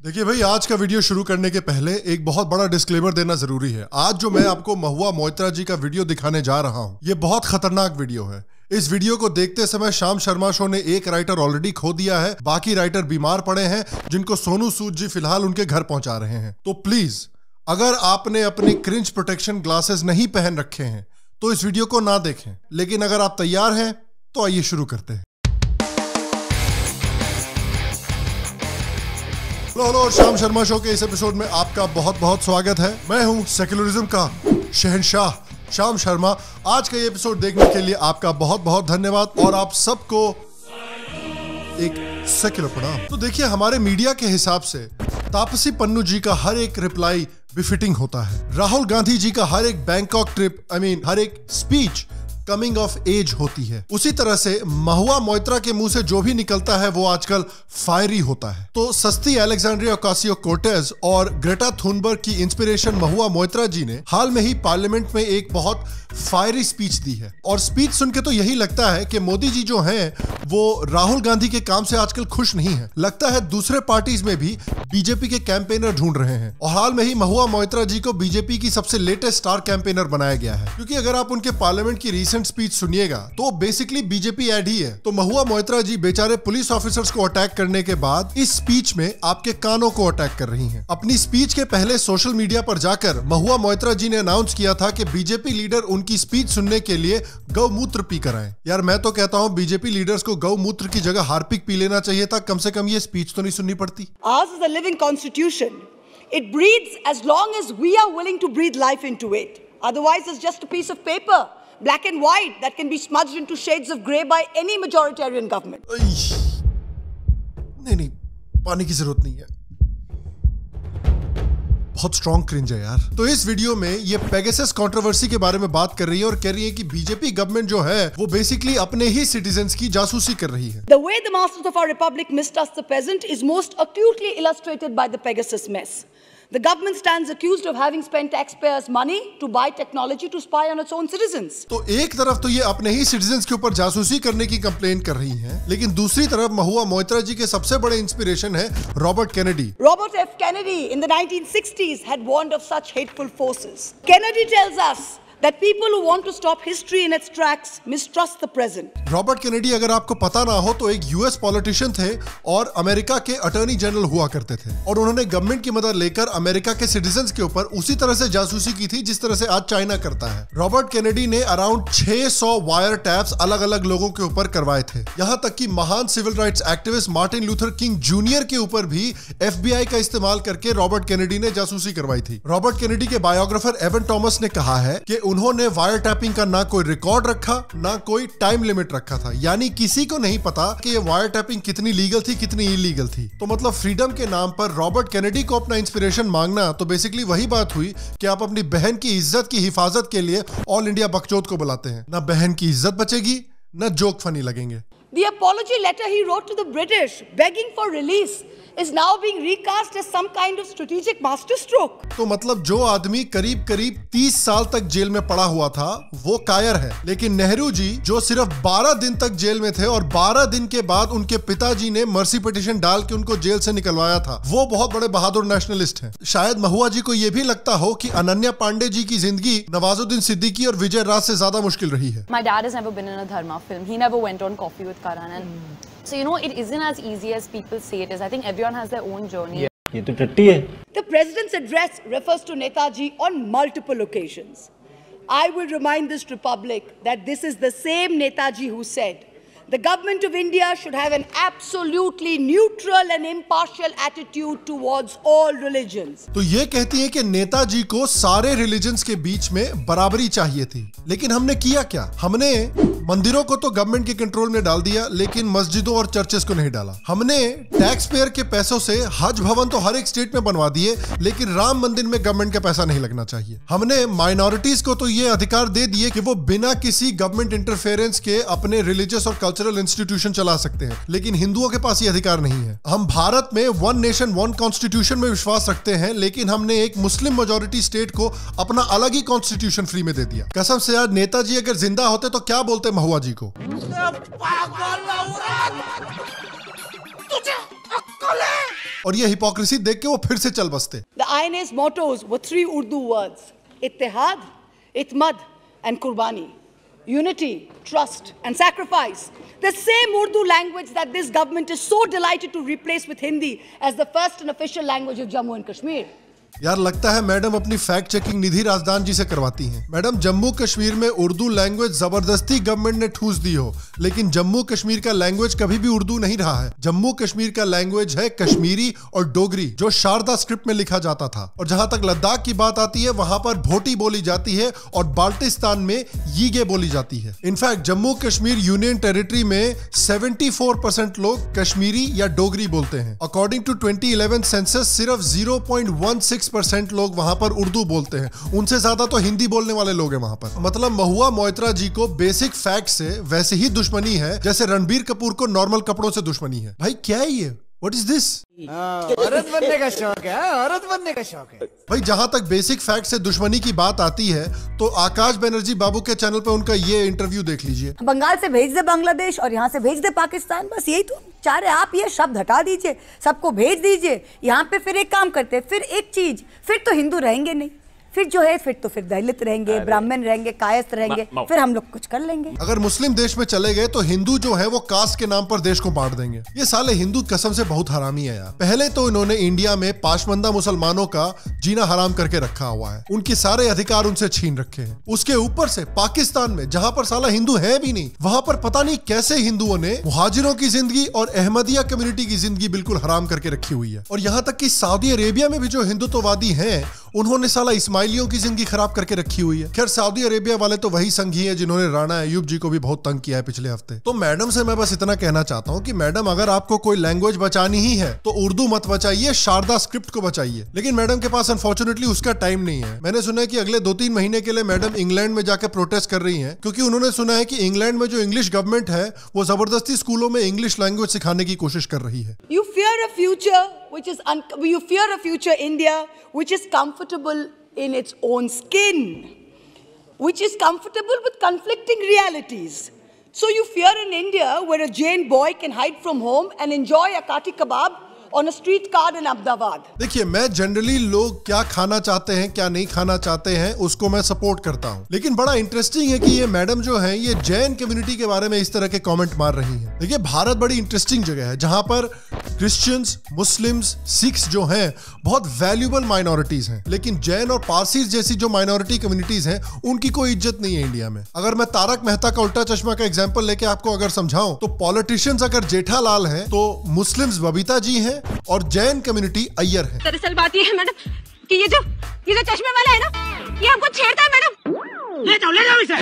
देखिए भाई, आज का वीडियो शुरू करने के पहले एक बहुत बड़ा डिस्क्लेमर देना जरूरी है। आज जो मैं आपको महुआ मोइत्रा जी का वीडियो दिखाने जा रहा हूँ, ये बहुत खतरनाक वीडियो है। इस वीडियो को देखते समय श्याम शर्मा शो ने एक राइटर ऑलरेडी खो दिया है, बाकी राइटर बीमार पड़े हैं, जिनको सोनू सूद जी फिलहाल उनके घर पहुंचा रहे हैं। तो प्लीज, अगर आपने अपने क्रिंज प्रोटेक्शन ग्लासेस नहीं पहन रखे हैं तो इस वीडियो को ना देखें। लेकिन अगर आप तैयार हैं तो आइए शुरू करते हैं। हेलो, श्याम शर्मा शो के इस एपिसोड में आपका बहुत बहुत स्वागत है। मैं हूं सेक्युलरिज्म का शहंशाह श्याम शर्मा। आज का ये एपिसोड देखने के लिए आपका बहुत बहुत धन्यवाद और आप सबको एक सेक्युलर प्रणाम। तो देखिए, हमारे मीडिया के हिसाब से तापसी पन्नू जी का हर एक रिप्लाई बिफिटिंग होता है। राहुल गांधी जी का हर एक बैंकॉक ट्रिप, हर एक स्पीच कमिंग ऑफ एज होती है। उसी तरह से महुआ मोइत्रा के मुंह से जो भी निकलता है वो आजकल फायरी होता है। तो सस्ती अलेक्जेंड्रिया ओकासियो-कोर्टेज और ग्रेटा थुनबर्ग की इंस्पिरेशन महुआ मोइत्रा जी ने हाल में ही पार्लियामेंट में एक बहुत फायरी स्पीच दी है। और स्पीच सुन के तो यही लगता है कि मोदी जी जो हैं वो राहुल गांधी के काम से आजकल खुश नहीं है। लगता है दूसरे पार्टीज में भी बीजेपी के कैंपेनर ढूंढ रहे हैं। और हाल में ही महुआ मोइत्रा जी को बीजेपी की सबसे लेटेस्ट स्टार कैंपेनर बनाया गया है, क्योंकि अगर आप उनके पार्लियामेंट की रीसेंट स्पीच सुनिएगा तो बेसिकली बीजेपी ऐड ही है। तो महुआ मोइत्रा जी बेचारे पुलिस ऑफिसर्स को अटैक करने के बाद इस स्पीच में आपके कानों को अटैक कर रही हैं। अपनी स्पीच के पहले सोशल मीडिया पर जाकर महुआ मोइत्रा जी ने अनाउंस किया था कि बीजेपी लीडर उनकी स्पीच सुनने के लिए गौमूत्र पी कर आए। यार, मैं तो कहता हूँ बीजेपी लीडर्स को गौमूत्र की जगह हार्पिक पी लेना चाहिए था। कम से कम ये स्पीच तो नहीं सुननी पड़ती। Ours is a living constitution. It breathes as long as we are willing to breathe life into it. Otherwise, it's just a piece of paper, black and white, that can be smudged into shades of grey by any majoritarian government. नहीं, पानी की जरूरत नहीं है। बहुत strong cringe है यार। तो इस वीडियो में ये पेगासस कंट्रोवर्सी के बारे में बात कर रही है और कह रही है कि बीजेपी गवर्नमेंट जो है वो बेसिकली अपने ही सिटीजन्स की जासूसी कर रही है। The way the masters of our republic mistrust the present is most acutely illustrated by the Pegasus mess. The government stands accused of having spent taxpayers' money to buy technology to spy on its own citizens. तो एक तरफ तो ये अपने ही citizens के ऊपर जासूसी करने की कंप्लेन कर रही हैं, लेकिन दूसरी तरफ महुआ मोइत्रा जी के सबसे बड़े इंस्पिरेशन है Robert Kennedy. Robert F. Kennedy in the 1960s had warned of such hateful forces. Kennedy tells us that people who want to stop history in its tracks mistrust the present. Robert Kennedy, अगर आपको पता ना हो तो एक US politician थे और America के अटॉर्नी जनरल हुआ करते थे। और उन्होंने गवर्नमेंट की मदद लेकर अमेरिका के सिटीजन्स के ऊपर उसी तरह से जासूसी की थी जिस तरह से आज चाइना करता है। रॉबर्ट कैनेडी ने अराउंड 600 वायर टैप्स अलग अलग लोगों के ऊपर करवाए थे। यहाँ तक कि महान civil rights activist Martin Luther King Junior के ऊपर भी FBI का इस्तेमाल करके रॉबर्ट कैनेडी ने जासूसी करवाई थी। रॉबर्ट कैनेडी के बायोग्राफर एवन टॉमस ने कहा है कि उन्होंने वायर टैपिंग का ना कोई रिकॉर्ड रखा, ना कोई टाइम लिमिट रखा था। यानी किसी को नहीं पता कि ये वायर टैपिंग कितनी लीगल थी, कितनी इलीगल थी। तो मतलब फ्रीडम के नाम पर रॉबर्ट कैनेडी को अपना इंस्पिरेशन मांगना तो बेसिकली वही बात हुई कि आप अपनी बहन की इज्जत की हिफाजत के लिए ऑल इंडिया बकचोद को बुलाते हैं। ना बहन की इज्जत बचेगी, ना जोक फनी लगेंगे। The apology letter he wrote to the British begging for release is now being recast as some kind of strategic masterstroke. तो मतलब जो आदमी करीब करीब 30 साल तक जेल में पड़ा हुआ था वो कायर है, लेकिन नेहरू जी जो सिर्फ 12 दिन तक जेल में थे और 12 दिन के बाद उनके पिताजी ने मर्सी पिटीशन डाल के उनको जेल से निकलवाया था, वो बहुत बड़े बहादुर नेशनलिस्ट हैं। शायद महुआ जी को ये भी लगता हो कि अनन्या पांडे जी की जिंदगी नवाजुद्दीन सिद्दीकी और विजय राज से ज्यादा मुश्किल रही है। My dad has never been in a Dharma film. He never went on coffee with Karan, and so it isn't as easy as people say it is. I think everyone has their own journey. ये तो टट्टी है। The president's address refers to Netaji on multiple occasions. I will remind this republic that this is the same Netaji who said the government of India should have an absolutely neutral and impartial attitude towards all religions. तो ये कहती है कि नेताजी को सारे religions के बीच में बराबरी चाहिए थी, लेकिन हमने किया क्या? हमने मंदिरों को तो गवर्नमेंट के कंट्रोल में डाल दिया, लेकिन मस्जिदों और चर्चेस को नहीं डाला। हमने टैक्स पेयर के पैसों से हज भवन तो हर एक स्टेट में बनवा दिए, लेकिन राम मंदिर में गवर्नमेंट का पैसा नहीं लगना चाहिए। हमने माइनॉरिटीज को तो ये अधिकार दे दिए कि वो बिना किसी गवर्नमेंट इंटरफेरेंस के अपने रिलीजियस और कल्चरल इंस्टीट्यूशन चला सकते हैं, लेकिन हिंदुओं के पास ये अधिकार नहीं है। हम भारत में वन नेशन वन कॉन्स्टिट्यूशन में विश्वास रखते हैं, लेकिन हमने एक मुस्लिम मेजॉरिटी स्टेट को अपना अलग ही कॉन्स्टिट्यूशन फ्री में दे दिया। कसम से यार, नेताजी अगर जिंदा होते तो क्या बोलते महुआ जी को? तुझे अक्ल है? और ये हिपोक्रेसी देख के वो फिर से चल बसते। The INA's mottos were 3 Urdu words: Ittihad, Itmad and Qurbani. Unity, trust and sacrifice. The same Urdu language that this government is so delighted to replace with Hindi as the first and official language of Jammu and Kashmir. यार लगता है madam अपनी fact checking निधि राजदान जी से करवाती हैं। Madam, Jammu Kashmir में Urdu language जबरदस्ती government ने ठूस दी हो, लेकिन जम्मू कश्मीर का लैंग्वेज कभी भी उर्दू नहीं रहा है। जम्मू कश्मीर का लैंग्वेज है कश्मीरी और डोगरी, जो शारदा स्क्रिप्ट में लिखा जाता था। और जहां तक लद्दाख की बात आती है, वहां पर भोटी बोली जाती है और बाल्टिस्तान में यीगे बोली जाती है। In fact Jammu Kashmir union territory में 74% लोग कश्मीरी या डोगरी बोलते हैं। अकॉर्डिंग टू 2011 सेंसस सिर्फ 0.16% लोग वहां पर उर्दू बोलते हैं। उनसे ज्यादा तो हिंदी बोलने वाले लोग हैं वहां पर। मतलब महुआ मोइत्रा जी को बेसिक फैक्ट से वैसे ही दुश्मनी है जैसे रणबीर कपूर को नॉर्मल कपड़ों से दुश्मनी है। भाई क्या है ये? What is this? औरत बनने का शौक है, औरत बनने का शौक है। भाई जहां तक बेसिक फैक्ट से दुश्मनी की बात आती है, तो आकाश बनर्जी बाबू के चैनल पे उनका ये इंटरव्यू देख लीजिए। बंगाल से भेज दे बांग्लादेश और यहाँ से भेज दे पाकिस्तान, बस यही तो चाह रहे। आप ये शब्द हटा दीजिए, सबको भेज दीजिए। यहाँ पे फिर एक काम करते हैं, फिर एक चीज, फिर तो हिंदू रहेंगे नहीं, फिर जो है फिर दलित रहेंगे, ब्राह्मण रहेंगे, कायस्थ रहेंगे, फिर हम लोग कुछ कर लेंगे। अगर मुस्लिम देश में चले गए तो हिंदू जो है वो कास्ट के नाम पर देश को बांट देंगे। ये साले हिंदू कसम से बहुत हरामी है यार। पहले तो इन्होंने इंडिया में पाशमंदा मुसलमानों का जीना हराम करके रखा हुआ है, उनके सारे अधिकार उनसे छीन रखे हैं। उसके ऊपर से पाकिस्तान में, जहां पर साला हिंदू है भी नहीं, वहां पर पता नहीं कैसे हिंदुओं ने मुहाजिरों की जिंदगी और अहमदिया कम्युनिटी की जिंदगी बिल्कुल हराम करके रखी हुई है। और यहाँ तक कि सऊदी अरेबिया में भी जो हिंदुत्ववादी हैं, उन्होंने साला इस्माइलियों की जिंदगी खराब करके रखी हुई है। खैर सऊदी अरेबिया वाले तो वही संघी है जिन्होंने राणा अयूब जी को भी बहुत तंग किया है पिछले हफ्ते। तो मैडम से मैं बस इतना कहना चाहता हूँ कि मैडम, अगर आपको कोई लैंग्वेज बचानी ही है तो उर्दू मत बचाइए, शारदा स्क्रिप्ट को बचाइए। लेकिन मैडम के पास अनफॉर्चुनेटली उसका टाइम नहीं है। मैंने सुना है कि अगले 2-3 महीने के लिए मैडम इंग्लैंड में जाकर प्रोटेस्ट कर रही है, क्योंकि उन्होंने सुना है कि इंग्लैंड में जो इंग्लिश गवर्नमेंट है वो जबरदस्ती स्कूलों में इंग्लिश लैंग्वेज सिखाने की कोशिश कर रही है। You fear a future you fear a future India which is comfortable in its own skin, which is comfortable with conflicting realities. So you fear an India where a Jain boy can hide from home and enjoy a kati kebab on a street card in Ahmedabad. देखिए, मैं generally लोग क्या खाना चाहते हैं क्या नहीं खाना चाहते हैं उसको मैं सपोर्ट करता हूं, लेकिन बड़ा इंटरेस्टिंग है कि ये मैडम जो है ये जैन कम्युनिटी के बारे में इस तरह के कमेंट मार रही हैं। देखिए, भारत बड़ी इंटरेस्टिंग जगह है जहां पर क्रिश्चियंस, मुस्लिम्स, सिख्स जो हैं बहुत वैल्यूबल माइनॉरिटीज हैं, लेकिन जैन और पारसी जैसी जो माइनॉरिटी कम्युनिटीज हैं उनकी कोई इज्जत नहीं है इंडिया में। अगर मैं तारक मेहता का उल्टा चश्मा का एग्जाम्पल लेके आपको अगर समझाऊं, तो पॉलिटिशियंस अगर जेठालाल हैं तो मुस्लिम्स बबीता जी हैं और जैन कम्युनिटी अय्यर है। दरअसल बात ये है मैडम कि ये जो चश्मे वाला है ना, ये हमको छेड़ता है मैडम। ले जाओ इसे।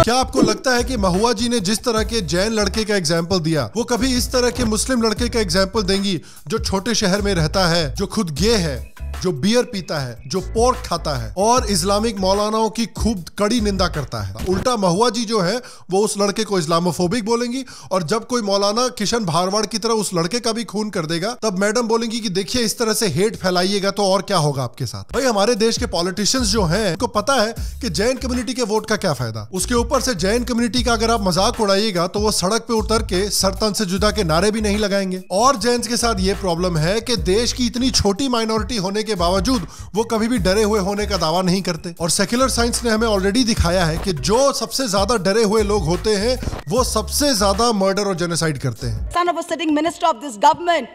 क्या आपको लगता है कि महुआ जी ने जिस तरह के जैन लड़के का एग्जाम्पल दिया, वो कभी इस तरह के मुस्लिम लड़के का एग्जाम्पल देंगी जो छोटे शहर में रहता है, जो खुद गे है, जो बियर पीता है, जो पोर्क खाता है और इस्लामिक मौलानाओं की खूब कड़ी निंदा करता है? उल्टा महुआ जी जो है वो उस लड़के को इस्लामोफोबिक बोलेंगी, और जब कोई मौलाना किशन भारवाड़ की तरह उस लड़के का भी खून कर देगा, तब मैडम बोलेंगी कि देखिए इस तरह से हेट फैलाइएगा तो और क्या होगा आपके साथ। भाई, हमारे देश के पॉलिटिशियंस जो हैं उनको पता है कि जैन कम्युनिटी के वोट का क्या फायदा। उसके ऊपर से जैन कम्युनिटी का अगर आप मजाक उड़ाइएगा तो वो सड़क पे उतर के सर तन से जुदा के नारे भी नहीं लगाएंगे। और जैन्स के साथ ये प्रॉब्लम है कि देश की इतनी छोटी माइनॉरिटी होने के बावजूद वो कभी भी डरे हुए होने का दावा नहीं करते। और सेक्युलर साइंस ने हमें ऑलरेडी दिखाया है कि जो सबसे ज्यादा डरे हुए लोग होते हैं वो सबसे ज्यादा मर्डर और जेनोसाइड करते हैं। Son of a sitting minister of this government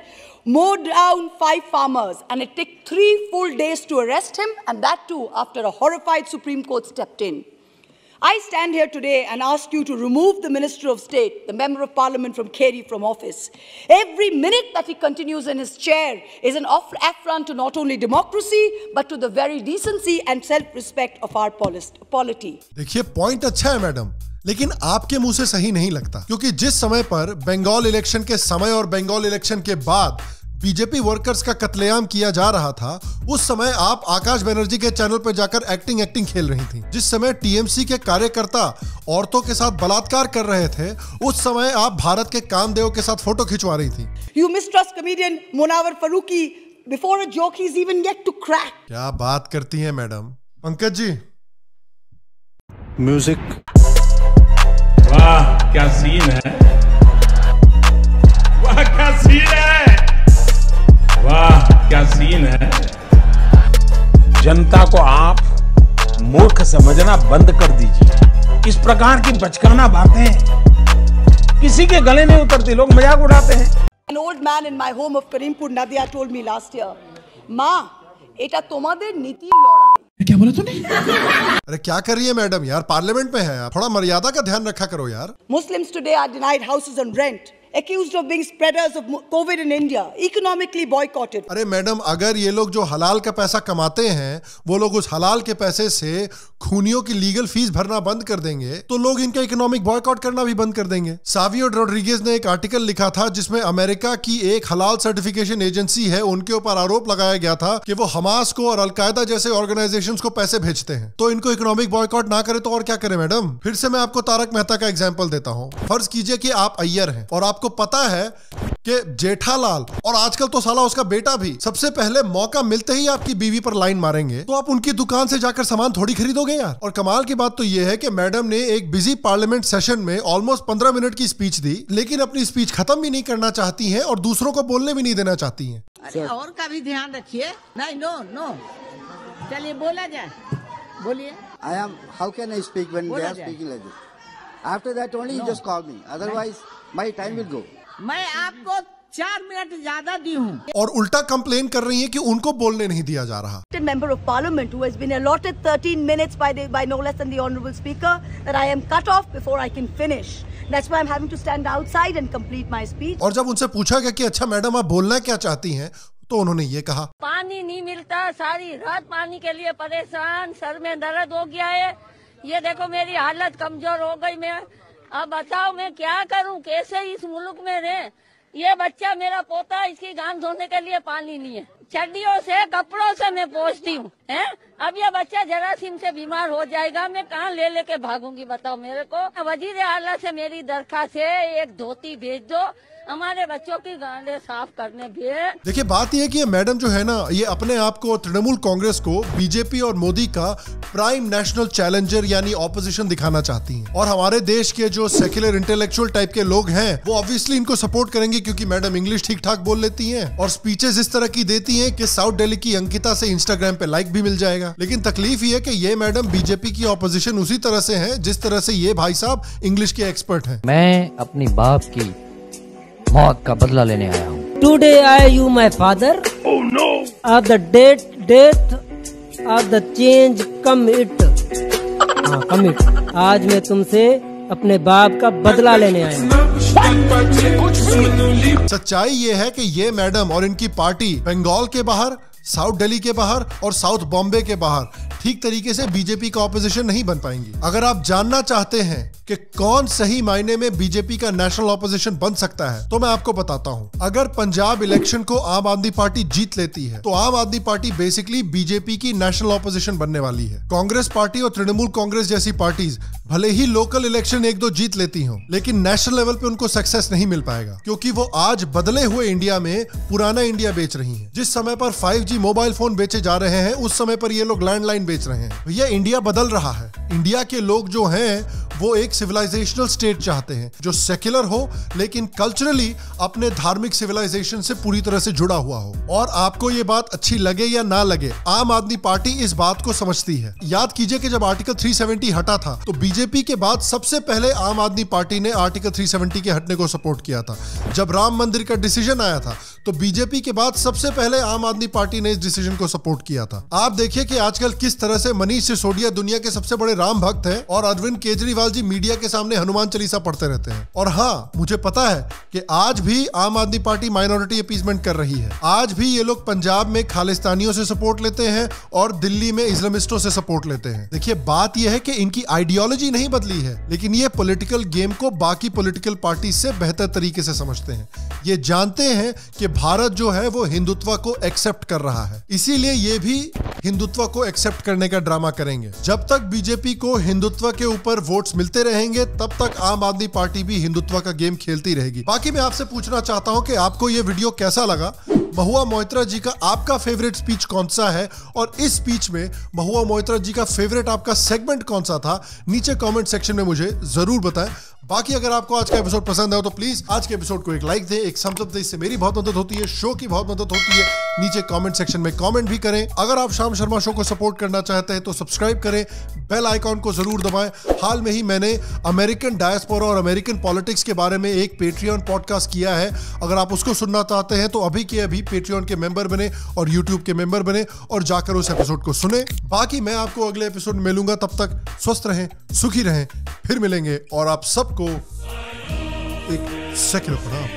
mowed down 5 farmers, and it took 3 full days to arrest him, and that too after a horrified Supreme Court stepped in. I stand here today and ask you to remove the Minister of State, the Member of Parliament from Kerry, from office. Every minute that he continues in his chair is an affront to not only democracy, but to the very decency and self-respect of our polity. देखिए, point अच्छा है madam, लेकिन आपके मुंह से सही नहीं लगता, क्योंकि जिस समय पर बंगाल इलेक्शन के समय और बंगाल इलेक्शन के बाद बीजेपी वर्कर्स का कत्लेआम किया जा रहा था, उस समय आप आकाश बनर्जी के चैनल पर जाकर एक्टिंग खेल रही थी। जिस समय टीएमसी के कार्यकर्ता औरतों के साथ बलात्कार कर रहे थे, उस समय आप भारत के कामदेव के साथ फोटो खिंचवा रही थी। You mistrust comedian Munawar Farooqi before a joke he's even yet to crack. क्या बात करती हैं मैडम। पंकज जी, म्यूजिक। वाह क्या सीन है, वाह क्या सीन है, वाह क्या सीन है। जनता को आप मूर्ख समझना बंद कर दीजिए। इस प्रकार की बचकाना बातें किसी के गले नहीं उतरती, लोग मजाक उड़ाते हैं। An old man in my home of Karimpur, Nadia, told me last year, माँ, एटा तुम्हारे नीति लड़ाई। क्या बोला तूने? अरे क्या कर रही है मैडम यार, पार्लियामेंट में है यार, थोड़ा मर्यादा का ध्यान रखा करो यार। Muslims today are denied houses on rent, accused of being spreaders of COVID in India, economically boycotted. अरे मैडम, अगर ये लोग जो हलाल का पैसा कमाते हैं वो लोग उस हलाल के पैसे से खूनियों की लीगल फीस भरना बंद कर देंगे तो लोग इनका इकोनॉमिक बॉयकॉट करना भी बंद कर देंगे। सावियो रोड्रिगेज ने एक आर्टिकल लिखा था जिसमें अमेरिका की एक हलाल सर्टिफिकेशन एजेंसी है, उनके ऊपर आरोप लगाया गया था कि वो हमास को और अलकायदा जैसे ऑर्गेनाइजेशंस को पैसे भेजते हैं। तो इनको इकोनॉमिक बॉयकॉट ना करे तो और क्या करे मैडम। फिर से मैं आपको तारक मेहता का एग्जाम्पल देता हूँ। फर्ज कीजिए कि आप अय्यर हैं और आपको पता है कि जेठालाल और आजकल तो साला उसका बेटा भी सबसे पहले मौका मिलते ही आपकी बीवी पर लाइन मारेंगे, तो आप उनकी दुकान से जाकर सामान थोड़ी खरीदोगे यार। और कमाल की बात तो यह है कि मैडम ने एक बिजी पार्लियामेंट सेशन में ऑलमोस्ट 15 मिनट की स्पीच दी, लेकिन अपनी स्पीच खत्म भी नहीं करना चाहती हैं और दूसरों को बोलने भी नहीं देना चाहती हैं। अरे और का भी ध्यान रखिए। नहीं, नो चलिए बोला जाए, बोलिए। I am. How can I speak when they are speaking like this? After that only you just call me. Otherwise my time will go. मैं आपको 4 मिनट ज्यादा दी हूँ। और उल्टा कंप्लेन कर रही है कि उनको बोलने नहीं दिया जा रहा। Member of Parliament who has been allotted 13 minutes by no less than the Honourable Speaker, that I am cut off before I can finish. That's why I'm having to stand outside and complete my speech. और जब उनसे पूछा गया कि अच्छा madam आप बोलना क्या चाहती हैं, तो उन्होंने ये कहा, पानी नहीं मिलता, सारी रात पानी के लिए परेशान, सर में दर्द हो गया है। ये देखो मेरी हालत कमजोर हो गई। मैं अब बताओ मैं क्या करूं, कैसे इस मुल्क में रहे। ये बच्चा मेरा पोता, इसकी गान धोने के लिए पानी नहीं है। चड्डियों से कपड़ों से मैं पोंछती हूँ। अब ये बच्चा जरासीम से बीमार हो जाएगा, मैं कहाँ ले लेके भागूंगी बताओ मेरे को। वजीर आला से मेरी दरखास्त है, एक धोती भेज दो, हमारे बच्चों की गांडें साफ करने भी। देखिए बात यह है कि ये मैडम जो है ना, ये अपने आप को तृणमूल कांग्रेस को बीजेपी और मोदी का प्राइम नेशनल चैलेंजर यानी ऑपोजिशन दिखाना चाहती हैं। और हमारे देश के जो सेक्युलर इंटेलेक्चुअल टाइप के लोग हैं वो ऑब्वियसली इनको सपोर्ट करेंगे क्योंकि मैडम इंग्लिश ठीक ठाक बोल लेती हैं और स्पीचेस इस तरह की देती हैं कि साउथ दिल्ली की अंकिता से इंस्टाग्राम पे लाइक भी मिल जाएगा। लेकिन तकलीफ ये है कि ये मैडम बीजेपी की ऑपोजिशन उसी तरह से है जिस तरह से ये भाई साहब इंग्लिश के एक्सपर्ट हैं। मैं अपनी बाप की मौत का बदला लेने आया हूँ। Today I you my father of the death of the change commit. आज मैं तुमसे अपने बाप का बदला लेने आया हूँ। सच्चाई ये है कि ये मैडम और इनकी पार्टी बंगाल के बाहर, साउथ दिल्ली के बाहर और साउथ बॉम्बे के बाहर ठीक तरीके से बीजेपी का ऑपोजिशन नहीं बन पाएंगी। अगर आप जानना चाहते हैं कि कौन सही मायने में बीजेपी का नेशनल ऑपोजिशन बन सकता है तो मैं आपको बताता हूं। अगर पंजाब इलेक्शन को आम आदमी पार्टी जीत लेती है तो आम आदमी पार्टी बेसिकली बीजेपी की नेशनल ऑपोजिशन बनने वाली है। कांग्रेस पार्टी और तृणमूल कांग्रेस जैसी पार्टीज भले ही लोकल इलेक्शन 1-2 जीत लेती हों, लेकिन नेशनल लेवल पे उनको सक्सेस नहीं मिल पाएगा क्योंकि वो आज बदले हुए इंडिया में पुराना इंडिया बेच रही हैं। जिस समय पर 5G मोबाइल फोन बेचे जा रहे हैं उस समय पर ये लोग लैंडलाइन बेच रहे हैं। भैया इंडिया बदल रहा है। इंडिया के लोग जो हैं वो एक सिविलाइजेशनल स्टेट चाहते हैं जो सेक्युलर हो लेकिन कल्चरली अपने धार्मिक सिविलाइजेशन से पूरी तरह से जुड़ा हुआ हो। और आपको ये बात अच्छी लगे या ना लगे, आम आदमी पार्टी इस बात को समझती है। याद कीजिए कि जब आर्टिकल 370 हटा था तो बीजेपी के बाद सबसे पहले आम आदमी पार्टी ने आर्टिकल 370 के हटने को सपोर्ट किया था। जब राम मंदिर का डिसीजन आया था तो बीजेपी के बाद सबसे पहले आम आदमी पार्टी ने इस डिसीजन को सपोर्ट किया था। आप देखिए कि आजकल किस तरह से मनीष सिसोदिया दुनिया के सबसे बड़े राम भक्त हैं और अरविंद केजरीवाल जी मीडिया के सामने हनुमान चालीसा पढ़ते रहते हैं। और हाँ, मुझे पता है कि आज भी आम आदमी पार्टी माइनॉरिटी अपीसमेंट कर रही है। आज भी ये लोग पंजाब में खालिस्तानियों से सपोर्ट लेते हैं और दिल्ली में इस्लामिस्टों से सपोर्ट लेते हैं। देखिए बात यह है कि इनकी आइडियोलॉजी नहीं बदली है लेकिन ये पॉलिटिकल गेम को बाकी पॉलिटिकल पार्टी से बेहतर तरीके से समझते हैं। ये जानते हैं कि भारत जो है वो हिंदुत्व को एक्सेप्ट कर रहा है, इसीलिए ये भी हिंदुत्व को एक्सेप्ट करने का ड्रामा करेंगे। जब तक बीजेपी को हिंदुत्व के ऊपर वोट्स मिलते रहेंगे तब तक आम आदमी पार्टी भी हिंदुत्व का गेम खेलती रहेगी। बाकी मैं आपसे पूछना चाहता हूं कि आपको ये वीडियो कैसा लगा। महुआ मोइत्रा जी का आपका फेवरेट स्पीच कौन सा है और इस स्पीच में महुआ मोइत्रा जी का फेवरेट आपका सेगमेंट कौन सा था, नीचे कमेंट सेक्शन में मुझे जरूर बताएं। बाकी अगर आपको आज का एपिसोड पसंद है तो प्लीज आज के एपिसोड को एक लाइक दें, एक थम्स अप दें, इससे मेरी बहुत मदद होती है, शो की बहुत मदद होती है। नीचे कमेंट सेक्शन में कमेंट भी करें। अगर आप शाम शर्मा शो को सपोर्ट करना चाहते हैं तो सब्सक्राइब करें, बेल आइकॉन को जरूर दबाएं। हाल में ही मैंने अमेरिकन डायस्पोरा और अमेरिकन पॉलिटिक्स के बारे में एक पेट्रियन पॉडकास्ट किया है। अगर आप उसको सुनना चाहते हैं तो अभी के अभी पेट्रियन के मेंबर बने और यूट्यूब के मेंबर बने और जाकर उस एपिसोड को सुने। बाकी मैं आपको अगले एपिसोड में मिलूंगा, तब तक स्वस्थ रहें, सुखी रहें, फिर मिलेंगे और आप सबको एक सेक्युलर प्रणाम।